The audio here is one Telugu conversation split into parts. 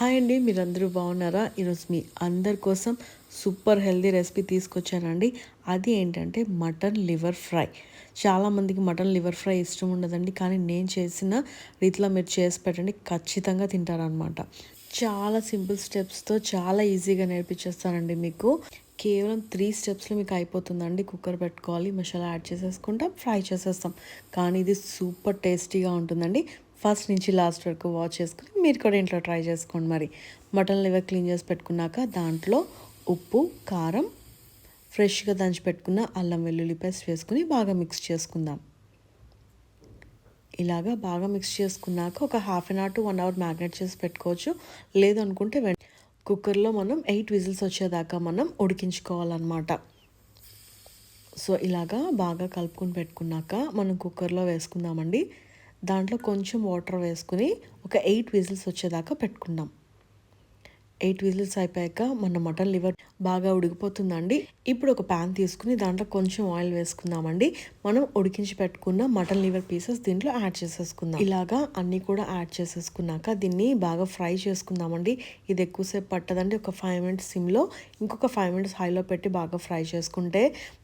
హాయ్ అండి, మీరందరూ బాగున్నారా? ఈరోజు మీ అందరి కోసం సూపర్ హెల్దీ రెసిపీ తీసుకొచ్చానండి. అది ఏంటంటే మటన్ లివర్ ఫ్రై. చాలామందికి మటన్ లివర్ ఫ్రై ఇష్టం ఉండదండి, కానీ నేను చేసిన రీతిలో మీరు చేసి పెట్టండి, ఖచ్చితంగా తింటారనమాట. చాలా సింపుల్ స్టెప్స్తో చాలా ఈజీగా నేర్పించేస్తానండి మీకు. కేవలం 3 స్టెప్స్లో మీకు అయిపోతుందండి. కుక్కర్ పెట్టుకోవాలి, మసాలా యాడ్ చేసేసుకుంటాం, ఫ్రై చేసేస్తాం. కానీ ఇది సూపర్ టేస్టీగా ఉంటుందండి. ఫస్ట్ నుంచి లాస్ట్ వరకు వాచ్ చేసుకుని మీరు కూడా ఇంట్లో ట్రై చేసుకోండి. మరి మటన్ లివర్ క్లీన్ చేసి పెట్టుకున్నాక దాంట్లో ఉప్పు, కారం, ఫ్రెష్గా దంచి పెట్టుకున్న అల్లం వెల్లుల్లి పేస్ట్ వేసుకుని బాగా మిక్స్ చేసుకుందాం. ఇలాగా బాగా మిక్స్ చేసుకున్నాక ఒక half an hour to 1 hour marinate చేసి పెట్టుకోవచ్చు. లేదనుకుంటే కుక్కర్లో మనం 8 విజిల్స్ వచ్చేదాకా మనం ఉడికించుకోవాలన్నమాట. సో ఇలాగా బాగా కలుపుకొని పెట్టుకున్నాక మనం కుక్కర్లో వేసుకుందామండి. దాంట్లో కొంచెం వాటర్ వేసుకుని ఒక 8 విజిల్స్ వచ్చేదాకా పెట్టుకుందాం. 8 విజిల్స్ అయిపోయాక మన మటన్ లివర్ బాగా ఉడికిపోతుందండి. ఇప్పుడు ఒక ప్యాన్ తీసుకుని దాంట్లో కొంచెం ఆయిల్ వేసుకుందామండి. మనం ఉడికించి పెట్టుకున్న మటన్ లివర్ పీసెస్ దీంట్లో యాడ్ చేసేసుకుందాం. ఇలాగా అన్నీ కూడా యాడ్ చేసేసుకున్నాక దీన్ని బాగా ఫ్రై చేసుకుందామండి. ఇది ఎక్కువసేపు పట్టదండి. ఒక 5 మినిట్స్ సిమ్లో, ఇంకొక 5 మినిట్స్ హైలో పెట్టి బాగా ఫ్రై చేసుకుంటే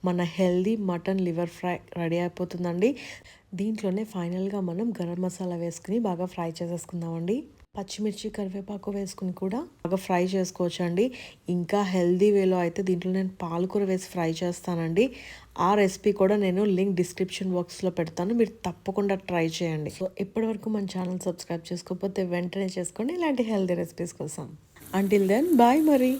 మన healthy mutton liver fry ready అయిపోతుందండి. దీంట్లోనే ఫైనల్గా మనం గరం మసాలా వేసుకుని బాగా ఫ్రై చేసేసుకుందామండి. పచ్చిమిర్చి, కరివేపాకు వేసుకుని కూడా బాగా ఫ్రై చేసుకోవచ్చు అండి. ఇంకా హెల్దీ వేలో అయితే దీంట్లో నేను పాలకూర వేసి ఫ్రై చేస్తానండి. ఆ రెసిపీ కూడా నేను లింక్ డిస్క్రిప్షన్ బాక్స్లో పెడతాను, మీరు తప్పకుండా ట్రై చేయండి. సో ఇప్పటివరకు మన ఛానల్ సబ్స్క్రైబ్ చేసుకోకపోతే వెంటనే చేసుకోండి ఇలాంటి హెల్దీ రెసిపీస్ కోసం. అంటిల్ దెన్ బాయ్ మరి.